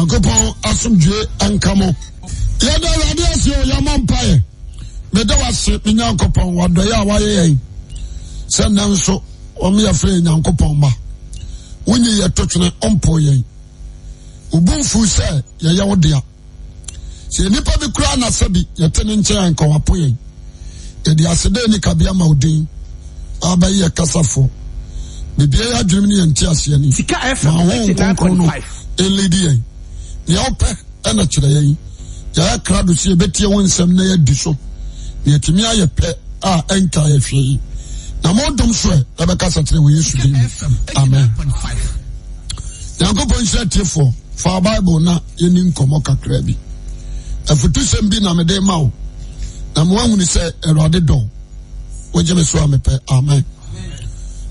Yankopon asumdwe ankamo. Yada radiasi o yamon paye. Meda wase Yankopon wadoya waye. Senanso omi afre Yankopon ba. Wonye yetotwene ompo yen. Ubunfu se ye wodea. Se nipa bi kura na sabi yetene nche anka wapo yen. Yedi asede ni kabia maudin. Abaye kasafo. Bibia ya dwemni enti ase ani. Sika FM 89.5. Elidi yen. Ni ope ena kire yen. Ya krado si ebetie wonsem na ya diso. Ni etimi aye pe a enka ye hwe. Na modom so e beka satere we Yesu din. Amen. Yankopon hyetifo fa Bible na yeni nkomo kakra bi. Afutu sem bi na mede ma wo. Na mo ahunu se Erade don. Woje me so amepe. Amen.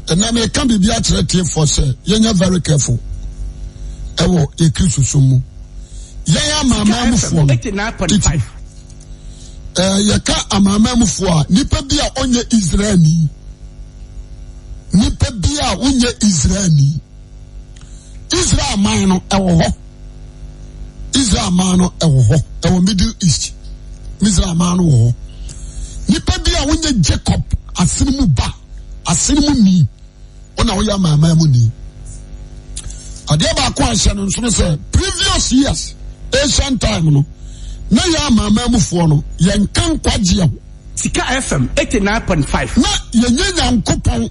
And now me can be a charity for say, you're very careful. Ewo ekristo sumu. Yaya mama mufo. 89.5. Yaka amama mufo nipa bia onye Israeli. Nipa bia onye Israeli. Israel man no ewo ho. Israel man no ewo ho. Ewo Middle East. Israel man no ho. Nipa bia onye Jacob asinimu ba. Asinimu ni. Ona oya mama mu ni. Ade ba ko ahye no nso say previous years ancient time no na ya mama mu fo no yen kan kwaje ho. Sika FM 89.5 na yenye Nyankopon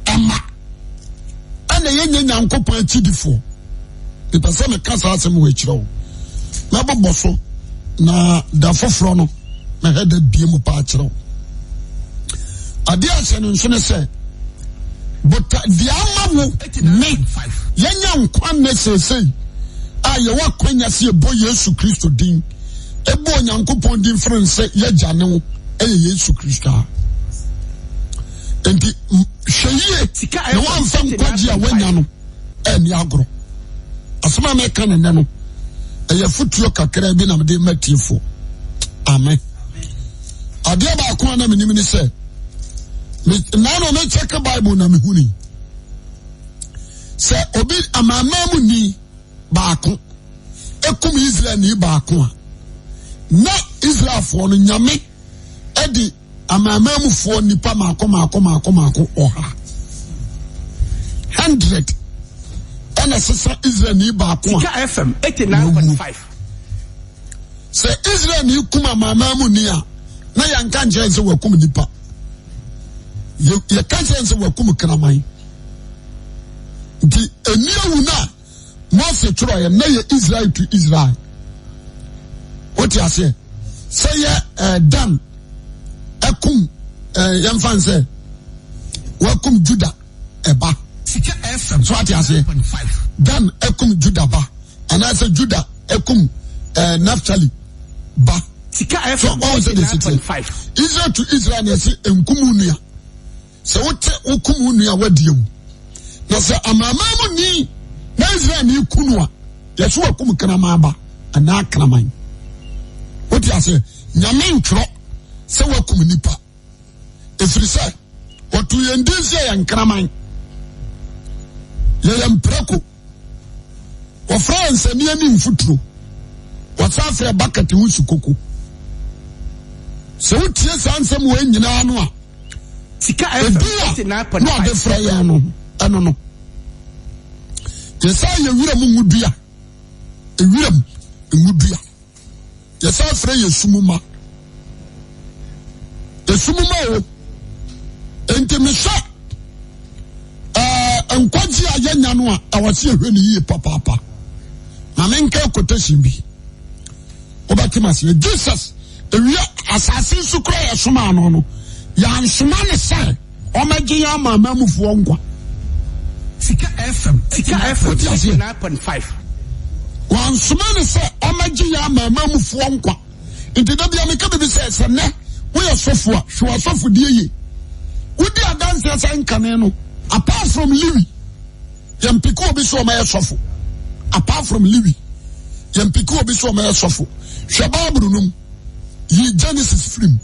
ama ana yenye Nyankopon achidifo e pese me kasa asem we kire na boboso na da foforo no na heda bie mu pa kire ade ahye no nso say but the amamu me yenya nkwan na sesei a ye wakwanya se ebo Yesu Kristo din ebo Nyankopon din France ye jane wo Yesu Kristo enti hweye na wan fam kwaji a wanya no eni agro asoma me kan ne no eye futuo kakra bi na me de matifo amen ade ba ko na me ni se now me check the Bible na me huni. Say obi amama mu ni baako. Ekum Israel ni baako a. Na Israel fo no nyame edi amama mu fo nipa mako oha. 100. Ana sesa Israel ni baako a. Sika FM 89.5. Say Israel ni kuma amama mu ni a. Na yanka nje se wakum nipa. You can't say wakum kramai. The eniawu na Moses try na ye Israel to Israel. What you say? Say Dan ekum yamfan say wakum Judah eba. Sika FM. So what you say? Dan ekum Judah ba. And I say Judah ekum Naphtali ba. Sika FM 89.5. Israel to Israel na say enkumu se wote okumu nua wadie mu na se amama mu ni na Israel ni kunua yeso wakum krama ba ana kraman wote ase nyame ntro se wakum nipa efiri se wotu yendisi ya nkraman ye yamprako wo France ni ani mfuturo wasafre bakati usukoko se wotie sansem we nyina no a Sika FM 89.5. No de fraya no. Ano no. Yesa ye wura mu ngudua. E wura mu ngudua. Yesa fraya sumuma. Sumuma o. Enti me sha. Enkwaji ayanya no a awase ehwe ne yi papa. Na menka quotation bi. Obatimase Jesus ewia asase su kra ya suma no. Ya nsumane say omaji ya mama mufuo nkwa. Sika FM 89.5. Wa nsumane say omaji ya mama mufuo nkwa. Nti da bia me ka be say se ne wo ya sofo a hwe sofo die yi. Wodi adanse say nkane no apart from Lewi yempiko obi so ma ya sofo. Apart from Lewi yempiko obi so ma ya sofo. Hwe Bible num yi Genesis film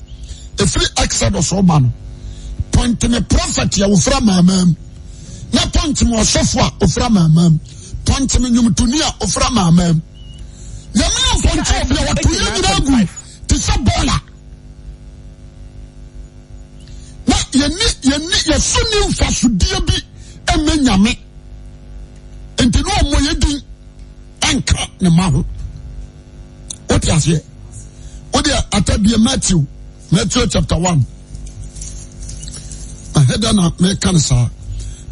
a free Exodus Obano. Point me prophet ya ufra mamam. Na point mo sofwa ufra mamam. ponche me nyum tunia ofra mamam nyame ponche obi a watu nyina ti sa bola na yeni yesuni mfasudie bi eme nyame enti no mo yedin anka ne maho what you say what you atabie Matthew chapter 1 ahead na me kan sa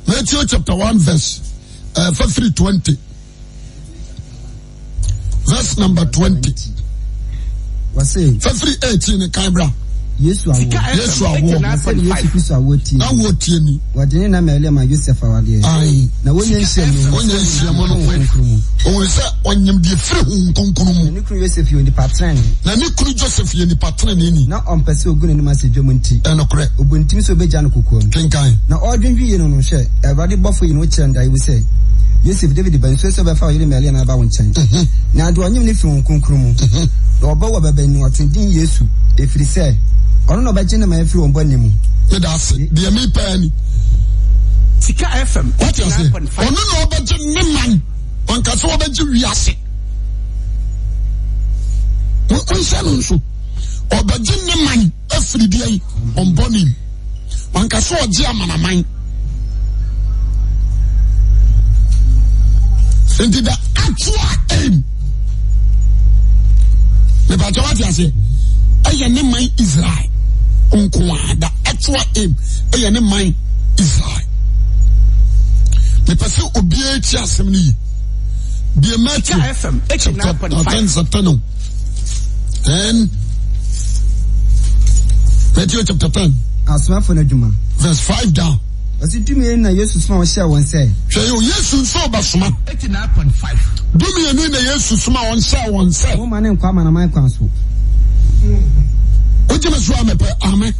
Matthew chapter 1 verse 320 verse number 20 wase 318 Kaibra Yesu awo na Kristo awoti na wotie ni wadene na Maria ma Joseph awade na wonya nhyiamu no o se onyem die firi hu konkunu mu ne kru Joseph yoni patran na ne kru Joseph yoni patran ni na ompese ogune ni ma se dwom nti enokre obuntim so beja no kokoam kenkan na odwenwi yi no no hwe awade bofo yi no kyerenda yi se Yosef David ban so be fa yele Maria na ba won kyan na ado onyem ne firi hu konkunu mu na obawo baba ni otwendin Yesu efiri se ono no beje na ma efiri won bɔ nemu me da se de me pa ni Sika FM what you say ono no beje ne man on ka so beje wiase on se no so obeje ne man efiri de on bɔ nim on ka so oje amana man senti da actual aim me ba what you say aye ne man Israel onkoa da actual aim aye ne man Israel me pese obi echi asem ni bi Matthew FM 89.5 and Matthew chapter 10 asma for na dwuma verse 5 down wasi dumi na Yesu soma wo hia won say hwe yo Yesu so ba soma 89.5 dumi ni na Yesu soma won say wo mane nkwa mana man kwan so ojeme so amepe amen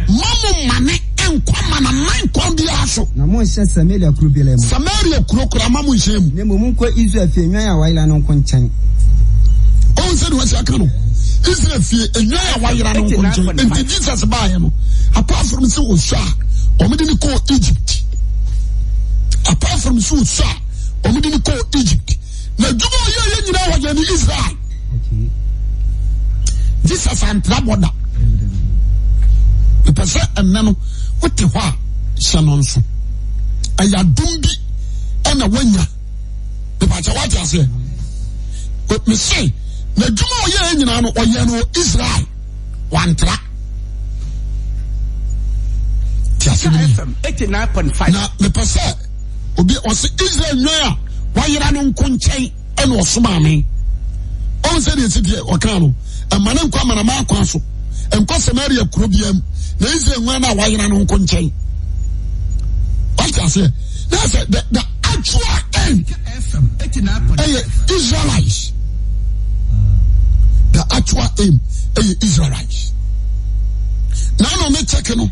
mamu mane enkwa mana man kwan bi aso na mo hye Samaria kuro bi lemu Samaria kuro mamu hye ne mo nkwa Israel fie nwan a waila no nko nkyɛn on said what you can Israel fie enwa a wayira no nko nkyɛn enti Jesus ba ye no apart from so osha omedini ko Egypt apart from so osha omedini ko Egypt na djubo ye nyina wa ni Israel okay Jesus and Traboda the person and nano what the wa shanon so ayadumbi ana wanya the pacha what you say but me say na djumo ye nyina no oye no Israel wantra FM 89.5 na me pese obi o se Israel nwa wayira no nkonchen ana osoma me on se de sidie okano amane nkwa mana ma akwa so enkwa Samaria kuro biam na Israel nwa na wayira no nkonchen what I say that's the actual aim FM 89.5 Israelites the actual aim Israelites now no me check no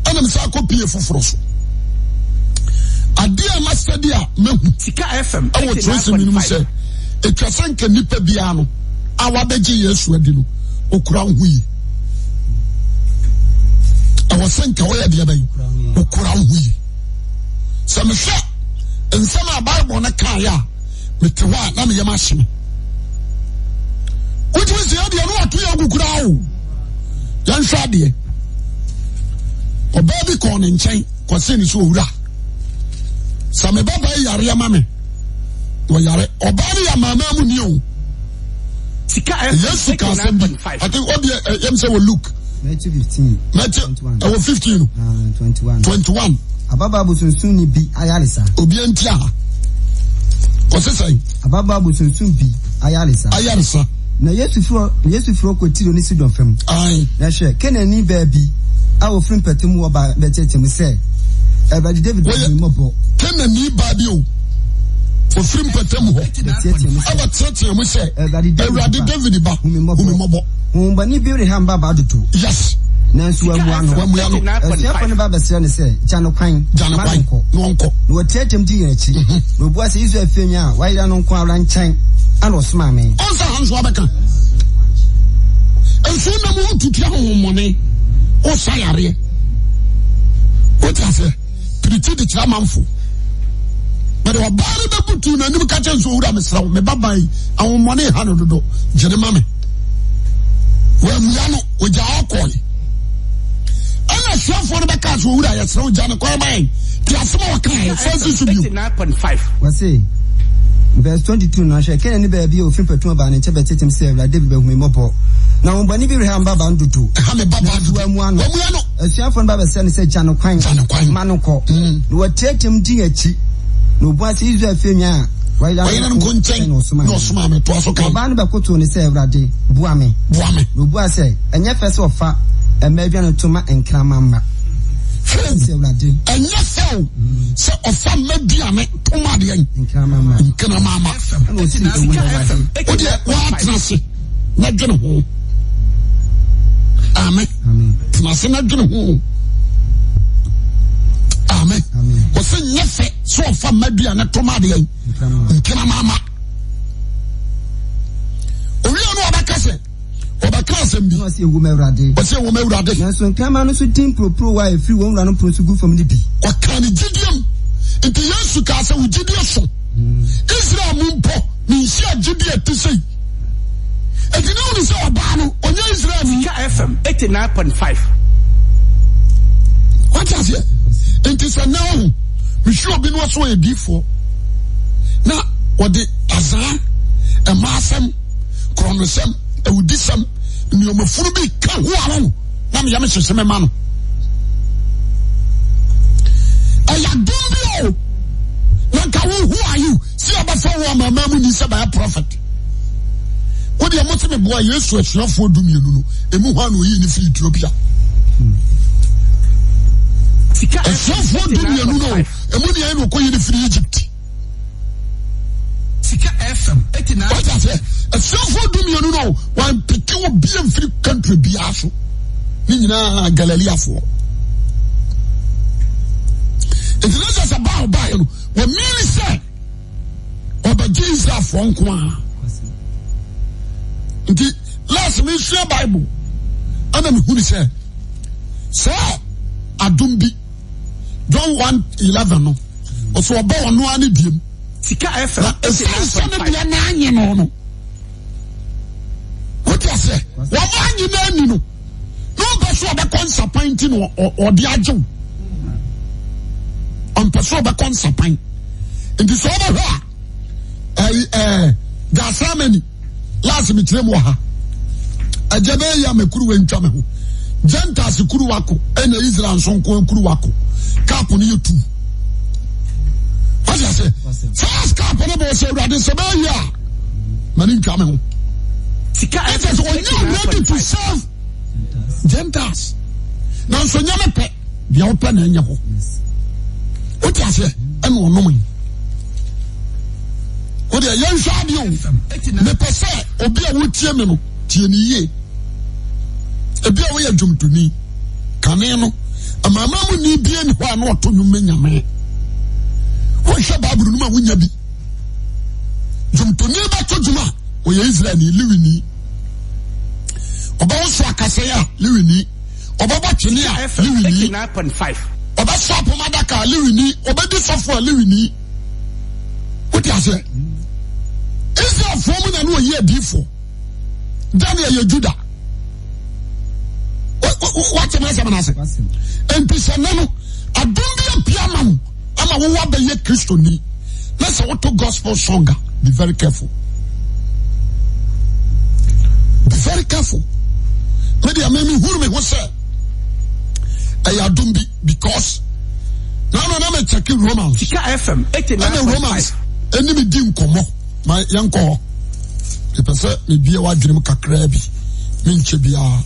ana me sa kopie foforo so adia mastedia mehu Sika FM awo trace minimum say etwasanka nipa bia no awabeje Yesu adi no okura huyi awasanka wo ya de bayi okura huyi samehwa nsama Bible na kan ya metewa na me yema hye wotu se ya de no atu ya gukura o yan hwa de oba bi ko ne nkyɛn kwase ni so owura same baba yare ama me wo yare oba ni ya mama mu ni o Sika FM 89.5 I think obi yem say we look Matthew 15 Matthew 15 21 ababa busunsun ni bi ayalisa obi antia o se sai ababa busunsun bi ayalisa na Yesu fro ko tiro ni sidon fam ai na hwe kenani baabi awo frim patem wo ba betetem se Ebadi David mi mobo kenani baabi o ofrim patem ho aba tetem mo se Ebadi David ba umi mobo Mbani biuri hamba ba dutu yes nansu wamu ano asiapo ne baba sira ne se jano kwan no nko no tetem di yechi no bua se Israel fenya waira no nko ara nkyɛn ana osoma me onsa hanso abeka ensu na mu tutia ho mone o sayare o tase pretty de chamanfo But our body put to the catching so that Mr. Me babai, our money 100 do, Jeremame. Well, Miano, with your alcohol. And I saw for the cats who I saw Jana Cormine. Small kind, 89.5. What's it? Verse 22 now, she can't be a film for 2 about and Chabet himself like David Mopo. Now, when you have Baba to do, one, a chef from Baba San said, Chano Quine, Manoko, you will take him DH. No, what is your female? Why I'm going to say no, Smammy, Tosso, Banba Coton is every Buame, no, Boise, and your first of fat, and maybe an Toma and Cramamba. And yes, so of some medium, Tomadian, and Cramama, and we'll see not gonna home. Amen. Nothing not gonna home. Amen. Was saying yes, so from medium, and Tomadian, and Cramama. Oh, you know what I say? Was a woman radi. Was a woman radi. Yes, when Camano team pro if you won't run pro to go from the B. What kind of Gideon? Into Yasuka, with Gideon. Israel Mumpo, Nisha Gideon to say. And you know, this is our battle on Israel FM 89.5. What is it? It is a now. We should have been what's way before. Now, what the Azan, a Massam, Chronosem, a Udisam. You may fully be come who alone. Nam Yamis is a man. I am doing who are you? See about for my mamma is by a prophet. What do you want to be boy? Yes, to a shop for Dumino, a Muhan in Ethiopia. A shop for Dumino, a money I know going to Egypt. Sika FM 89. What I say? A self-for doom, you know, one peculiar being free country be aso. Nina Galilea for. It's not just about buying. What merely say, or by Jesus for Unqua. The last ministry Bible, and then who said, Sir, Adumbi, John 1:11, or so about no one idiom. Sika FM 89.5. What you say? One man you know. No person be disappointing or the ajo. On person be disappoint. In this over here, Gasameni last me tell mo ha. Ajabe ya mekuru we ntwa me ho. Gentiles kuru wako, ene Israel sonko kuru wako. Kapo ni yotu. What you say? First kapo no be say urade se be ya. Mani ntwa me ho. It is when you are ready to serve Gentiles. Now, so you are pay the open and your home. What you say? And one woman. What are young Sadio? The Passa, or be a wood Tiamino, Tiani. A beer way of Jum to me. Caneno, a mamma will need be any one or two many man. What shall Babruma win you be? Jum to me back to Juma. Oye Israel ni liwini. Oba osu akasaya liwini. Oba bachini liwini. 89.5. Oba swapo madaka liwini. Oba disafo liwini. What you say? Israel formu na no ye before. Daniel ye Judah. What am I saying? And pisanano adumbi piamam ama wo wa be ye Kristo ni. Let's say what to gospel song. Be very careful. Be very careful. Maybe I mean who me say I don't be because now I'm checking Romans. Sika FM 89.5. Enemy dim komo my young call. The person me be a dream kakrabi. Minche bia.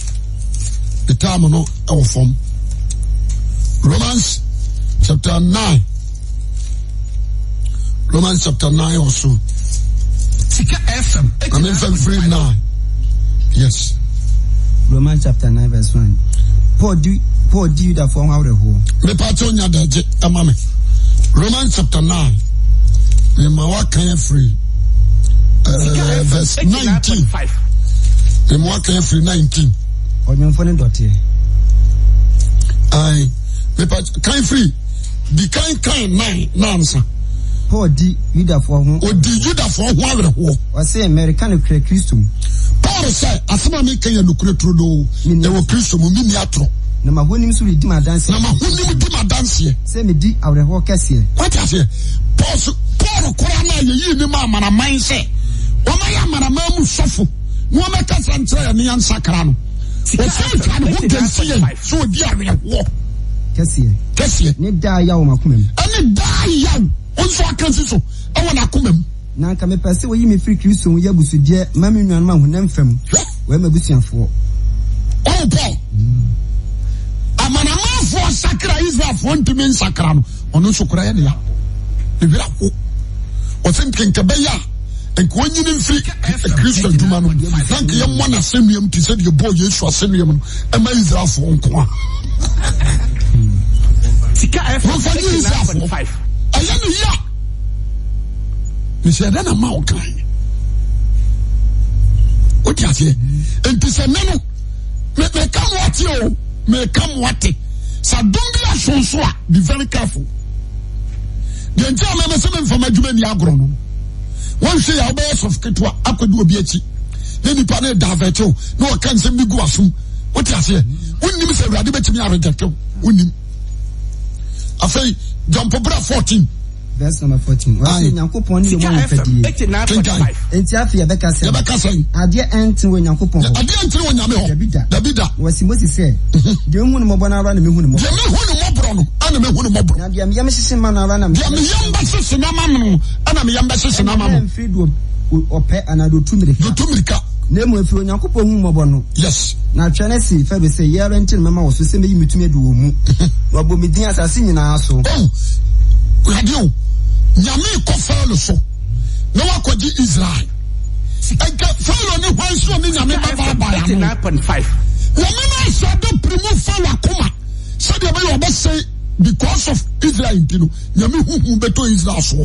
The time no our form. Romans chapter 9. Romans chapter 9 or so. Sika FM 89.5. Yes. Romans chapter 9 verse 1. Paul do you that form out of home. Me patonya daje amame. Romans chapter 9. Me mawa kan free. Verse 19. Me mawa kan free 19. Onyo phone dot here. I me pat kan free. The kind 9 answer. Paul di Yuda for ho. Odi Yuda for ho awerɛhoɔ. Ɔsɛ American kra Kristo. Paul sɛ asɛm a meka yɛ nokure turo do. Ɛwɔ Kristo mu mi ni atoro. Na mahonim so redi madanse. Na mahonim di madanse. Sɛ me di awerɛhoɔ kɛseɛ. What is it? Paul kora na yɛ yi ni ma amanaman sɛ wɔn ayɛ amanaman mu sɔfo. Wɔn mɛka sɛ nkyerɛ yɛ ne yɛn nsakra no. Wɔsɛ twa ne ho gɛnsi yɛn so odi awerɛhoɔ. Kɛseɛ. Ne daa yaw makoma mu. Ɛne daa yaw. Onso akansi so. Ɛwɔ n'akoma mu. Na nka mepɛ sɛ wɔyi me firi Kristo ho yɛ busudeɛ ma me nuanom ahonam fam. Wɔyɛ ma busuafoɔ. Oh Paul. Amanamanfoɔ sakra Israelfoɔ ntumi nsakra no. Ɔno nso kora yɛ ne ya. Ebira ko. Ɔsɛ nkɛbɛyɛ a nka wɔnyini mfiri Kristo adwuma no. Na nka yɛmmɔ n'asɛnnuam te sɛ deɛ bɔɔ Yesu asɛnnuam no. Ɛma Israelfoɔ nko a. Sika FM 89.5. Ɛyɛ ne ya. Mesɛ ɛdɛ na ma ɔkan. Wote aseɛ. Enti sɛ ne no meka mo ate o. Meka mo ate. Sa dom bi asonso a be very careful. Deɛ nti a mɛmɛ sɛ memfa m'adwuma ni agorɔ no. Wɔnhwɛ yɛ wobɛyɛ sɔfo ketewa akɔdu obi akyi. Ne nipa ne davɛte o. Na ɔka nsɛm bi gu asom. Wote aseɛ. Wonnim sɛ Awurade bɛtumi aregyɛte o. Wonnim. Afei John Pobra 14. Verse number 14. Wɔsɛ Nyankopɔn ne yɛ mo mfɛdie. 89.5. Enti afei yɛbɛka sɛ. Adeɛ ɛnte wɔ Nyankopɔn hɔ. Adeɛ ɛnte wɔ Nyame hɔ. Dabida. Wɔsi Moses sɛ. Deɛ ohu no mmɔbɔ no ara na mehu no mmɔbɔ. Deɛ mehu no mmɔborɔ no ana mehu no mmɔborɔ. Na deɛ meyam hyehye ma no ara na deɛ meyam bɛhyehye na ma no ana meyam bɛhyehye na ma no. Mfiri do ɔpɛ ana do tu mirika. Do tu mirika. Na emu efiri Onyankopɔn hu mmɔbɔ no. Yes. Na twɛ ne si fɛ do sɛ yɛre nti no mɛma wɔ so sɛ meyi metumi adu wɔ mu. Na ɔbɔ me din asase nyinaa so. Oh. Radio. Nyame kɔ Pharaoh so. Na wakɔgye Israel. Ɛnka Pharaoh ne hwan so ne Nyame baba ya no. 89.5. Nyame na sɛ de primu Pharaoh akoma. Sɛ de bɛyɛ ɔbɛsɛ because of Israel ntino. Nyame huhu beto Israel so.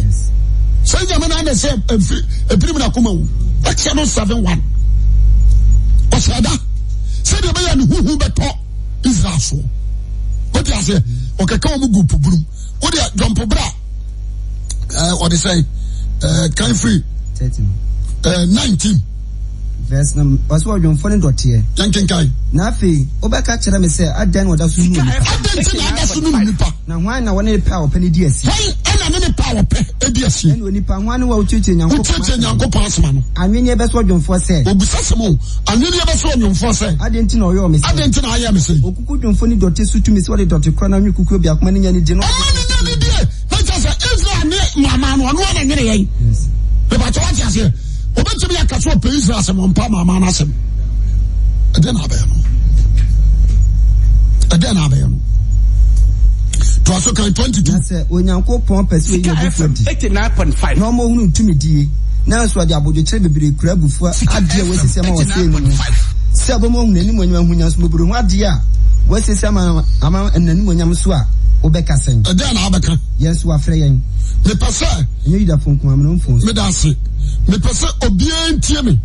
Sɛ Nyame na sɛ primu na akoma wu. Exodus 7:1. Ɔsɛda. Sɛ de bɛyɛ ne huhu beto Israel so. What you say? Okay, come on, go pubrum. What you jump bra? What they say? Kind free. 19. Verse number. What's what you're funny dot here? Yankin Kai. Nafi. Obaka chere me say adan wada sunu. Adan sunu nipa. Na hwan na wone power penny DS. Hwan ana ne power pe DS. Enu nipa hwan wa ucheche Nyankopɔn. Ucheche Nyankopɔn asema no. Anwene e beso dwomfo say. Obusasemo. Anwene e beso dwomfo say. Adan ti na oyo me say. Adan ti na aya me say. Okuku dwomfo ni dot sutu me say what dot kro na nwi kuku bi akoma ni nya ni di no. Amani ni die. Na just Israel ne mama no anu na nyere yen. Yes. Be ba twa tia say. Obetumi akaso pe Israel asem mpa mama na asem. Eden abaya no. Eden abaya no. To aso kan 22. Na say Onyankopɔn pese we ye bufu di. 89.5. Na mo hunu ntumi die. Na so ade abodwokyere bebere kura bufu ade a wesisi ama wose enu. Se abomo hunu anim onyam ahunya so bebere hu ade a wesisi ama anim onyam so a obeka sen. Eden abaka. Yes wa frɛ yɛn. Me pese. Enye Yuda fon kuma me no fon. Me da se. Me pese obia ntie me.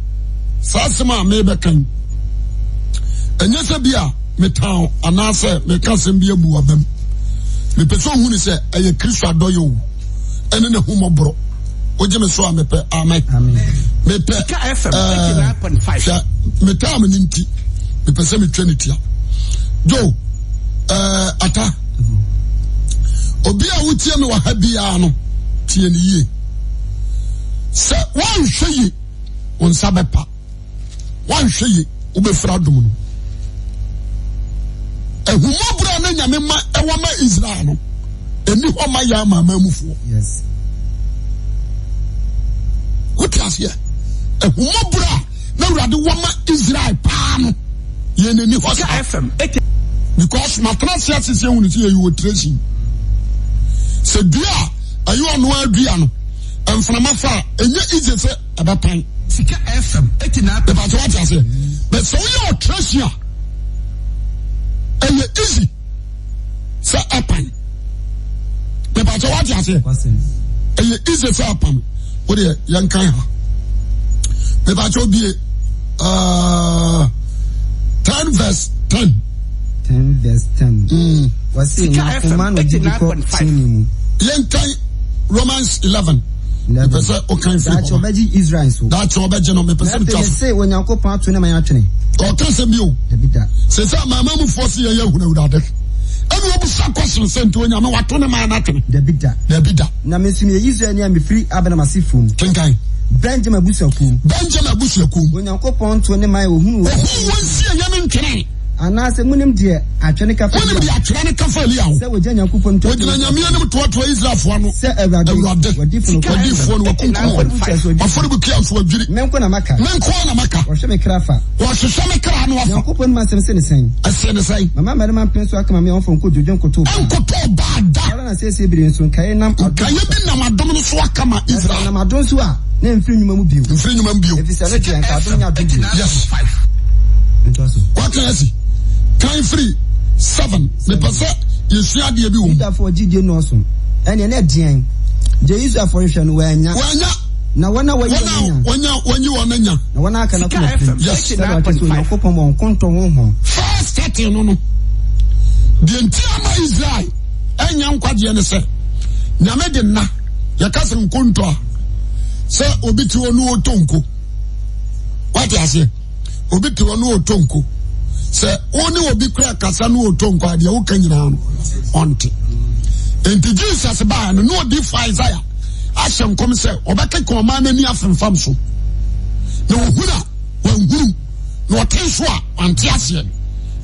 Sa asema me bekan. Enye se bia me town anase me kasem bia bu abam. Me pese hu ni se eye Kristo adoyo wu. Ene ne humobro. Oje me so a me pe amen. Me pe FM 89.5. Me town me nti. Me pese me trinity. Jo ata. Obia wutie me wa ha bia no. Tie ni yie. Se wan hweye on sabepa wan hweye obefra dum no ehumobra na Nyame ma ewa ma Israel no eni ho ma ya ma mamufo. Yes. What is here? Ehumobra na Awurade wa ma Israel pa no ye neni ho FM because matrasi asese hunu ti ye wo tracing se dua ayo no adua no Mframa fa enye easy say abapan. Sika FM 89. But what I say? But so you treasure. Enye easy. Say apan. But what I say? Enye easy say apan. What dey yan kan ha. But what be 10 verse 10. 10 verse 10. What's in FM 89.5. Yan kan Romans 11. That's Obeji Israel so. That's Obeji no me person to say when you go part to na my atwene. O kan se bi o. Say my mama force ye huna udade. Any obusa question sent to nyame wato ne man atwene. The bida. Na me simi Israel ni am free abana masifum. Kenkai. Benjamin Busakum. When you go point to ne my ohunu. Won see ye me ntwene. Anase munim de atwene kafa. Munim de atwene kafa ali awo. Se we gya Nyankopon to. We gya nyame anim to Israel fo no. Se Awurade wadi fo no wakunkum. Afori bu kia fo adwiri. Menko na maka. Wo hwe me krafa. No afa. Nyankopon ma sem se ne sen. Ase ne sai. Mama merema penso akama me onfo nko jojo nkoto. Nkoto bada. Ora na se bire nso kaye nam adom. Kaye bi nam adom no so akama Israel. Na adom so a na mfiri nyuma mu bio. Efisa ne tian ka adom nya adom. Yes. What can I see? Time free 7. The person you see at the room. That for GD no so. And you net dien. The user for you wanya. Na wana when you wananya. Na wana kana ko. Yes. First 30 no. The entire Israel enya nkwaje ne se. Nyame de na yakase nkonto a. Se obi ti wonu otonko. What you say? Obi ti wonu otonko. Se oni obi kura kasa no otonko ade wo kan nyina no onte enti Jesus ba no odi Isaiah ahyem kom se obeka koma na ni afemfam so na ohuna wanhuru na otenso a ante ase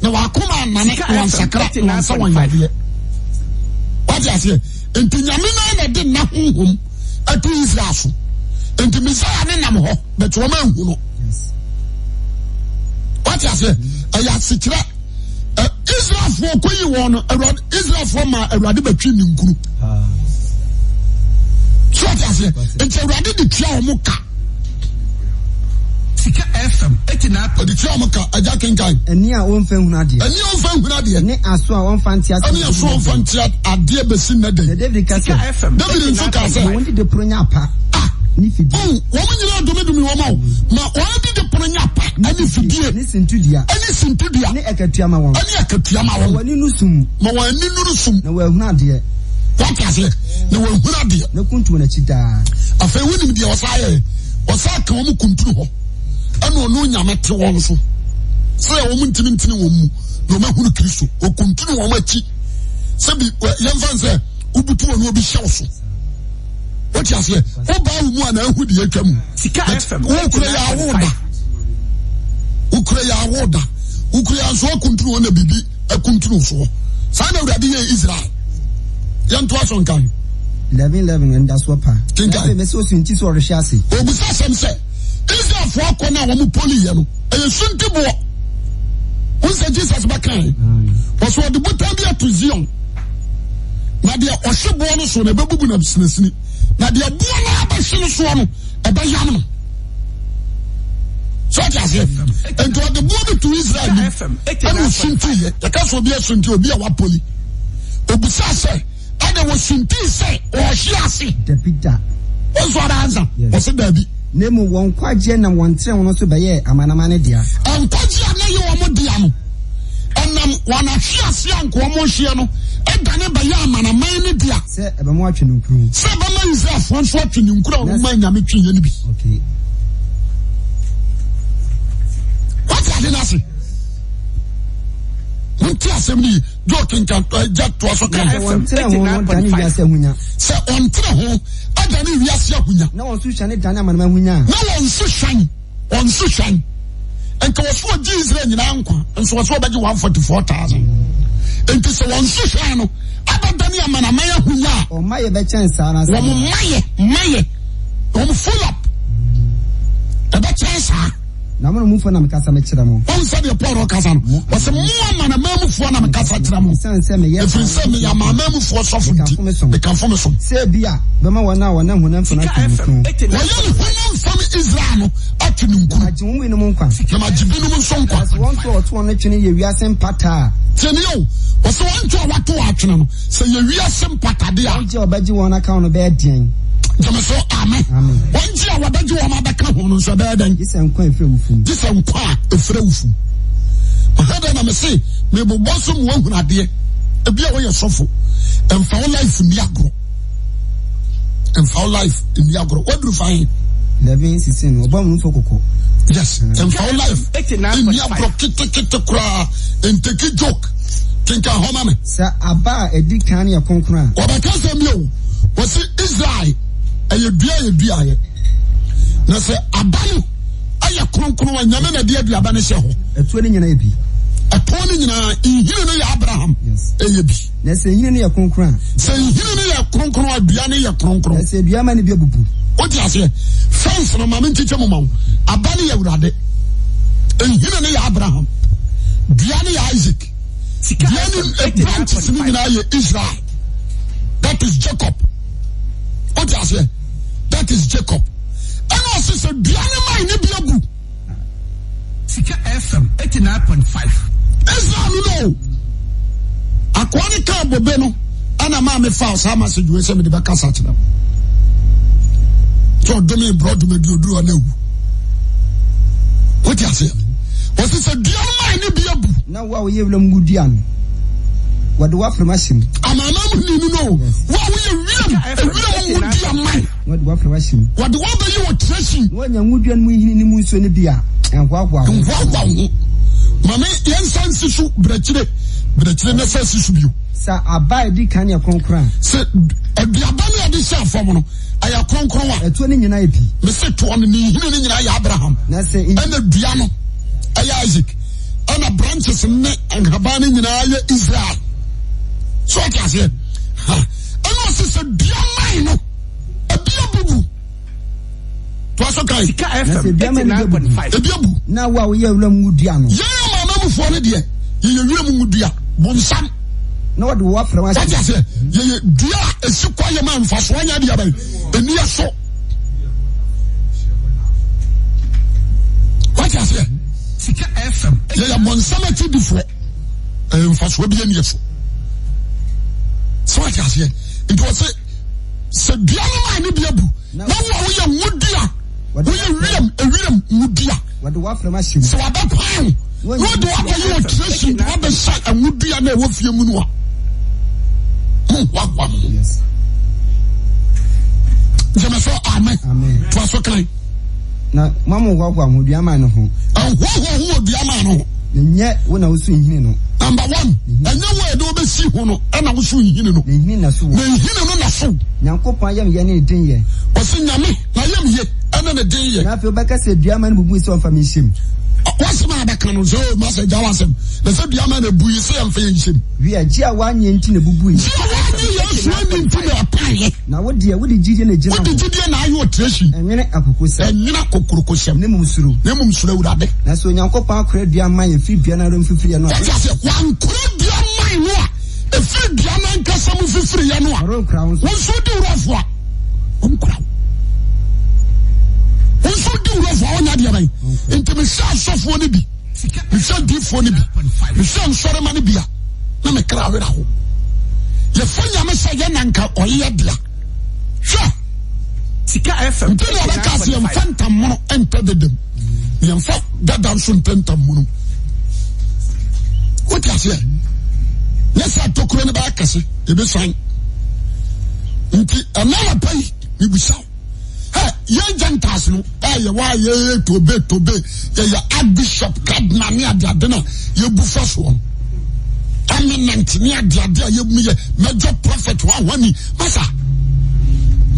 na wakoma nane wansakra wansa wanyade wadi ase enti nyame na de na honhom atu Israel so enti Messiah ne nam ho beto ma hu no what you say? I secret. Israel for koyi won Israel for ma Awurade betwi ni nkuru. So what you say? Enti Awurade di tia omuka. Sika FM 89. Di tia omuka aja kenkan. Eni a wonfa hunade. Ne aso a wonfa ntia. Ani aso wonfa ntia ade besi na den. David Kasa FM. David nso ka say. Won di pronya apa. Ni fidi. Woman nyina dumi wo ma won di de pronya apa. Ani fidie. Ni sintudia. Ne ekatuama won. Wani nusum. Ma wani nurusum. Na wa hunade. What you say? Na wa hunade. Na kuntu na chida. Afa wonim de osaye. Osa ka wo kuntu ho. Ana onu nyame te won so. Se wo ntimi wo mu. No ma hunu Kristo. O kuntu wo ma chi. Se bi yemfa se ubutu wo no obi hyew so. What you say? O ba wo mu ana hu de atwam. Sika FM. Wo kura ya woda. Ukura so kuntu wo na bibi akuntu so. Sa na Awurade ye Israel. Yanto aso nkan. 11 and that's what pa. Me so sunti so rehye ase. Obusa sem se Israel fo akona wo mu poli ye no. E sunti bo. Wonse Jesus bakan. Was what the buta bi ato Zion. Na de ohwebo no so na bebubu na bisinasini. Na de bo na abahye so no e ba yam no. So what you say? And to the border to Israel, I was Sunti, the castle be a Sunti, be a Wapoli. Obusa say, I was Sunti say, or she say, the Peter. What's what answer? What's it, baby? Nemo won quite gen and 1 train also by a manamane dia. And Quadia, you are Modiano. And one of Shias young Quamoshiano, and Dane Bayam and a man, dear. Say, I'm watching you. 7 months off, once watching you, crown, my Yamichi. Okay. What are you saying? What assembly joking can get to us. Say on Treho, I don't know yes, Yahunya. No one Sushan, Danaman. No one Sushan. And to us what Jesus in Uncle, and so was what you 144,000. And to say one Sushan, I don't know Manamaya Hunya, or Maya Betchan, Sarah, Maya, full up. The Betchan. Namu mufo na mkasa mechiramo. Onse de poro kasa no. Wose muama na mamufo na mkasa chiramo. Sanse me ya. Efrise me ya mamufo sofuti. De kanfo so. Se bia bema wana hunam fo na tunu. Wayeli hunam fam Israel no atunu nkuru. Ajunwi no nkwa. Na majibi no so nkwa. Won to oto no twene ye wiase mpata. Tenio. Wose won to wato atwene no. Se ye wiase mpata de a. Je obaji won aka no be dien. Jamaso amen. Wanji a wadaji wa mabeka ho no so be dan. Jisa nkwa efre wufu. Jisa nkwa efre wufu. Mahada na me say me bo boso mu ahunu ade. Ebi a wo ye sofo. Emfa wo life ni agro. and for life in the agro. What do you find? 11:16. Obama Fokoko. Yes, and for life in the agro, kit kra, and take a joke. Think of how many. Sir, Abba, a dick can your concurrent. What I can't say, you was it Israel, and you be. Now say, Abanu, I am Kronkro and Yamana dear Yabanesho. A 20 in AB. A 20 in Abraham. Yes. A.B. Let's say you need a concurrent. Say you need a Kronkro, Biani, a Kronkro. I said, Yamani Biabu. What do you say? Friends from Maminti Chamomon, Abani Yabrade, and you Abraham, Biani Isaac. Biani a branch in Israel. That is Jacob. What do you say? That is Jacob. And also said, Biani Mine Biabu. Sika FM 89.5. Israel no. Akwani ka bobeno ana ma me fa so ama se juwe se me de baka sa chena. So do me bro do me do na wu. What you say? What is a dear man ni biabu? Now wa ye wlam gudian. What do after machine? Amama ni no. Wa we gudian man. What do after machine? What do you want tracing? When you gudian mu hini ni mu so ni bia. And wa. Mama yensan sisu brechire na sa sisu bio. Sa Abba di kan ya konkran. Se aduabane ade sha fam no aya konkron wa. Eto ni nyina ebi. Me se to on ni hinu ni nyina ya Abraham. Na se ana dua no aya Isaac. Ana branches ne angabane nyina ya Israel. So what you say? Ana se dua mai no. Ebia bubu. To aso kai. Sika FM 89.5. Ebia bu. Na wa ye wlam gudia no. Ye mama mu fo ne de. Ye wlam ngudua. Bonsam. No what do after machine? What you say? Ye dua esikwa ye man fa so anya de abai. Eni aso. What you say? Sika FM. Ye bonsam ati difo. Fa so bi eni aso. So what you say? It was se dua no ma ni biabu. Na wo ye ngudua. Wo ye wiram ngudua. What do after machine? So aba pan. No do apa you tracing to aba sa ngudua na wo fie mu no a. Yes. Jamaso amen. Amen. To aso kan. Na mamu gwagwa mu dua man no ho. Ho dua man no. Nye wo na wo su nhini no. Number 1. Anya wo do be si ho no, e na wo su nhini no. Nhini na so. Na nhini no na so. Nyankopon yam ye ne din ye. O se nyame na yam ye, ana ne din ye. Na fe baka se dua man bubu se on fa mi shim. What's my back on so message awasem. The said the man ebu yi say am fe yishim. We a gia wa nye nti na bubu yi. Na wo de jide na gina. Wo de jide na ayo treshi. Enwene akokosem. Enwene kokorokosem. Ne mum suru. Ne mum suru urade. Na so Nyankopon akora dua man ye fi dua na ro mfifiri ya no. Ya say wan kora dua man no a. E fi dua na nkasa mu fifiri ya no a. Ro kra won so. Won so di urofo a. Won kora. Wonso di urofo a onya de abai. Enti me sha sofo ne bi. Me sha di fo ne bi. Me sha nsore ma ne bia. Na me kra wera ho. Ye fanya me sha ye nanka oye dia. Sha. Sika FM. Ntino abaka se yem fanta mono ento dedem. Yem fa dada so ntenta mono. What you say? Let's have to kuro ne ba kase. E be san. Nti amala pai ni bisa. Ye jantas no ye wa ye tobe ye archbishop cardinal ni ade na ye bufa so eminent ni ade ye me major prophet wa wani masa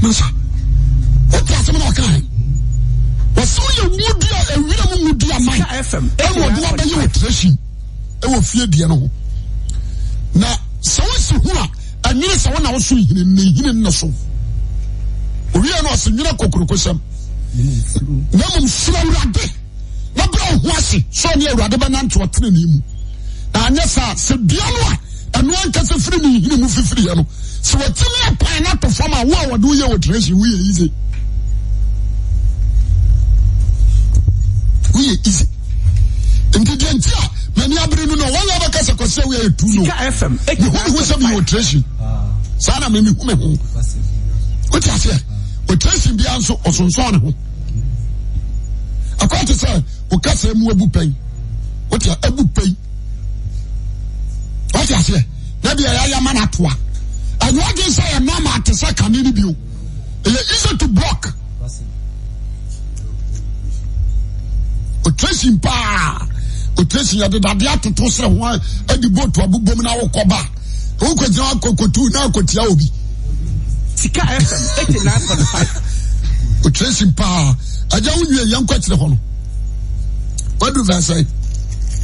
o ti asem na kan o so ye mudia ewira mu mudia man FM e wo do abaye wo treshi e wo fie die no na so si hu a anyi se wo na wo so hini na so we are not seeing a cockroach. Namum Surade, no brown wassy, so near Radabanan to a trim. And yes, sir, said Diana, and one can say free me, you move free. So a timid pineapple from a war, do you dress you easy? We easy. Indeed, many are bringing no one other case of say we are two. FM, who was your treasure? Sana made me home. What you say? O tracing bi anso osonso ne ho akwate say o kasa mu abu pen o tia abu pen o tia say na bia ya mana toa anyo age say e mama te say kanini bio easy to block. O tracing pa. O tracing ya de dadia to se ho e di boat abubom na wo koba. O ko jina kokotu na kotia obi. Sika FM 89.5. O tracing pa. Aja unwe yan kwatire ho no. What do I say?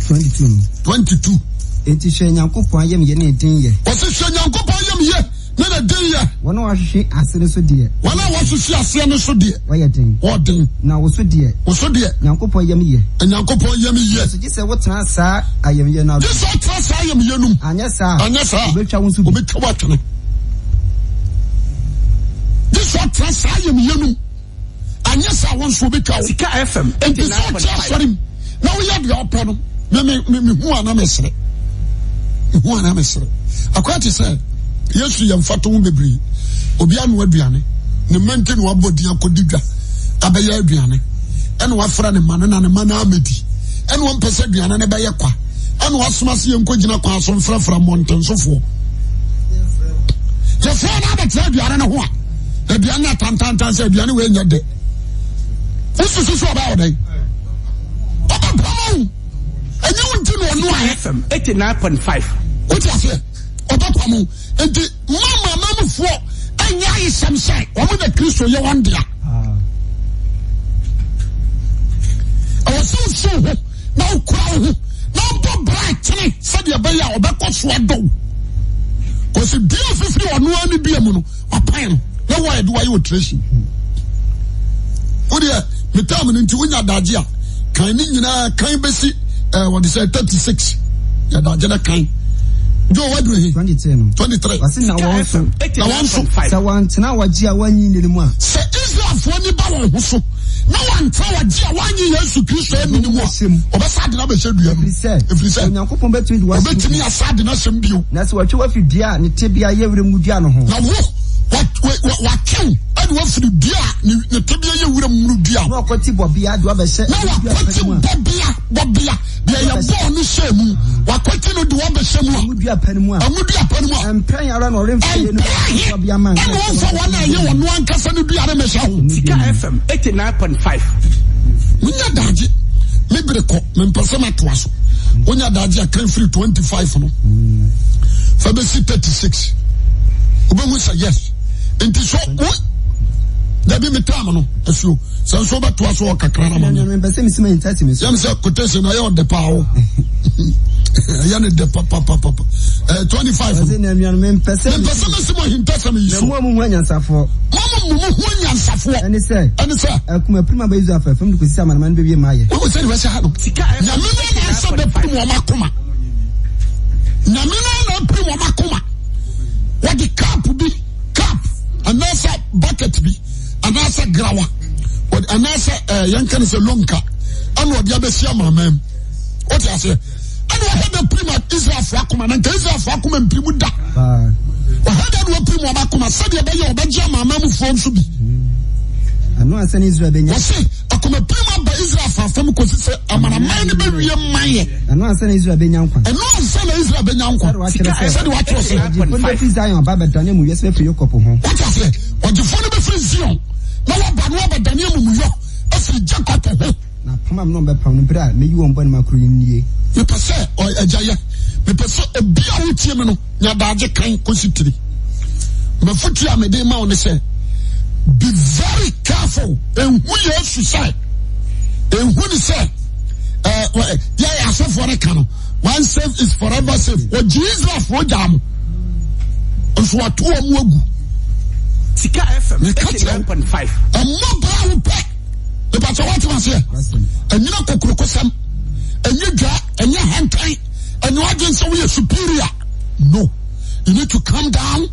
22. Enti hwe Nyankopon ayem ye na edin ye. O se hwe Nyankopon ayem ye na edin ye. Wona wa hwe asere so de. Wona wa hwe asere no so de. Wa ye den. O den. Na wo so de. Wo so de. Nyankopon ayem ye. Nyankopon ayem ye. So gise wo tena sa ayem ye na. Gise wo tena sa ayem ye num. Anya sa. Obetwa wo so. Obetwa wa tene. Gise wo tena sa ayem ye num. Anya sa won so obetwa. Sika FM 89.5. Na we ya de opro no. Me hu ana mesre. Hu ana mesre. Akwati say Yesu yamfato wo bebri. Obi anu aduane. Ne mente no abodi akodidwa. Abaya aduane. Ene wafra ne mane na ne mane amedi. Ene won pese aduane ne beye kwa. Ene wasoma se yenkogina kwa so mfrafra monten sofo. Je fa na ba tra aduane ne ho a. Aduane atantantan se aduane we nya de. Ususu oba odai. And you want to know FM 89.5. What you say? Obapamu. And the mama for and ya is some say. Woman the Christo you want there. I was so now crowd. Now bright tonight. Said your bay or back of swado. Because if deal 50 or no any be a mono or pine. No why do I you tracing? Oh dear, me tell me into win your dajia. Kind besi what is 36 ya da jena kan jo wadu he 23 wasi na won so sa wan tena waji a wanyi ne mu a se Israel fo ni ba won so na wan tena waji a wanyi Yesu Kristo eni ni mu a obesa de na be hwedua no efrise Nyankopon betu di wasi obetimi asade na sem bio na se watwe wafidua ne tebia ye wure mu dua no ho na wo wakin ade wafiri dua ne tebia ye wure mu dua na akoti bobia de wabehye na wakoti bobia de ya bo no shemu wakoti no de wabehye mu amudua panimu a empen ara no remfie no bobia man na wo fa wana ye wono ankasa no dua re mehye ho Sika FM 89.5 munya daji mebreko mempese matwa so wonya daji akan free 25 no fa be 36 obamu say yes enti so da bi metam no asu so so bato so kakra na man me pese misima intati me so yam say quotation ayo de pawo ya ne de papa 25 ase na mian me pese misima intati me yiso mo mu nyansafo ene say akuma prima ba izu afafam de kosi amana man be wie maaye wo say we say ha no Sika FM na me na say de primo makoma na me na primo makoma what the cap anasa bucket bi anasa grawa what anasa yankan se lonka anu obi abesia mamam what you say anu had prima Israel for akoma na Israel for akoma mpimu da o had no prima akoma said e be ye obegia mamam fo nso bi anu asani Israel benya say akoma prima ba Israel for fam ko se amana man be wie man anu asani Israel benya nkwa anu asani Israel benya nkwa said what you say ponde fi Zion ba dane mu yesi fi yokopo ho what you say what you phone be free Zion na wa ba no ba dane mu yo afi Jacob ho na pama no be pam no bra me yi won bon makro nie me pese o ajaye me pese obi a wutie me no nya daage kan kositiri me futu a me dey ma on say be very careful and who you say and who say yeah so for the canon one save is forever safe o Jesus for jam so atu amu agu Sika FM 89.5 amma ba wo pe e ba so what was here anyina kokurokosam anyidwa anya hantan anyo agen so we superior no you need to calm down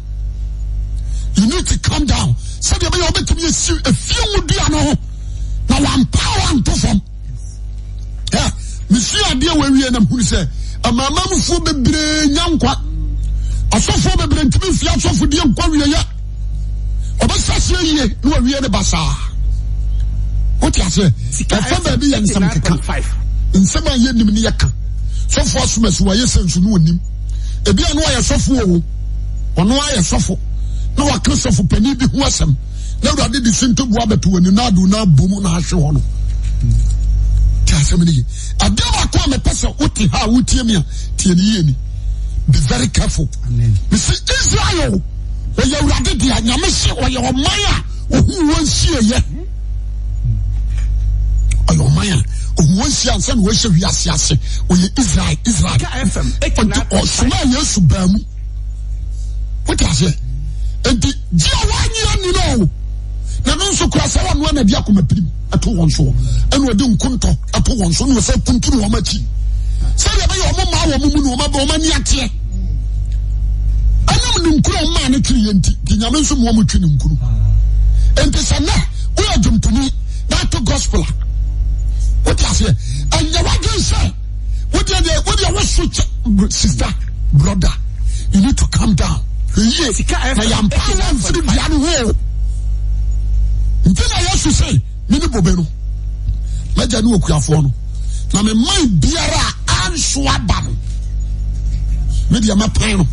said you be obetumi esi efie wudua no na wan power anto fam yeah misi ade we wie na hu se amamamfo bebre nyankwa asofo bebre ntimi fie asofo die nkwa wie ya obasase yie no wie ne basa what you say afa ba bi yan sam keka nsem aye nim ne yaka sofo asomasu wa yesensu no onim ebia no aye sofo o ono aye sofo na wa Christopher pani bi ho asem na Awurade de sinto bua beto wani na do na bomu na ahwe ho no tiasemini adema kwa me pese uti ha utie mi a tie ni yeni be very careful. Amen. Misi Israel o ye Awurade dia nyame hye o ye oman a ohu wonsie ye ayo man o wonsie ansa no hye wiase ase o ye Israel FM o suma Yesu ba mu what is it enti dia wanyi ani no na no so kura sa wonu na dia koma pirim ato won so eno de nkunto ato won so no se kunturu wo machi se de be yo mo ma wo mu no ma be wo mani ate anam ni nkuru ma na tiri yenti kinyame nso mo mo twi ni nkuru enti sana wo adumtuni that gospel what is it and you want to say what you switch sister brother you need to calm down yes I am power to the ho ntina Yesu say mini bobenu maja ni okuafo no na me man biara anso aba no me dia mapan no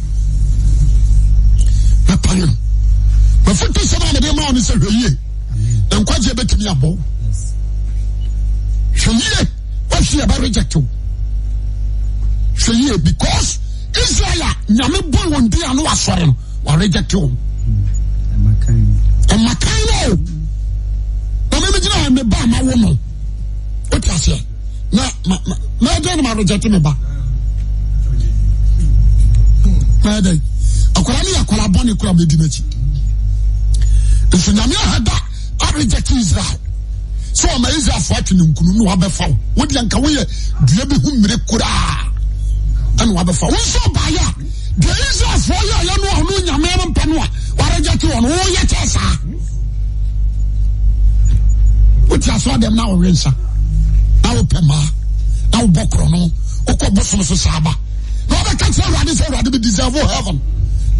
ma foto sama me de ma oni se hweye enkwaje betimi abo hweye what she about reject you hweye because Israel nyame boy won dia no asore no wa reject you amakan no me jina me ba ma wo no o ti ase na ma de na reject me ba ma de akwara ni akwara boni kura me di nachi nso nyame hada a reject Israel so ma Israel fo atwe nkunu no wa befa wo di anka wo ye dua bi hu mmire kura an wa befa wo so ba ya de Israel fo ya no nyame no mpa no wa reject wo no wo ye chesa what you saw them now rensa now pema now bokro no okọ bosom so saba no be ka tell Awurade say Awurade be deserve heaven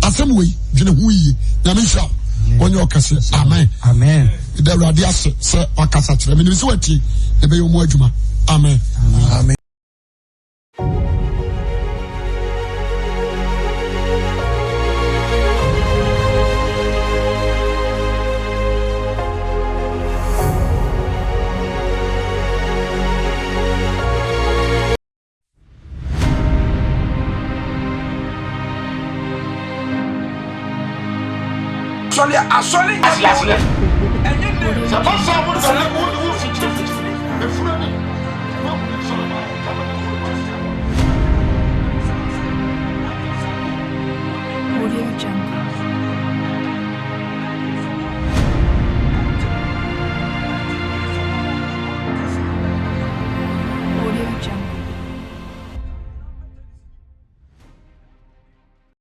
asem we dwene hu yi na me sha onye okase amen amen the Awurade ase say akasa kire me ni so wati e be yo mu adwuma amen amen. Asole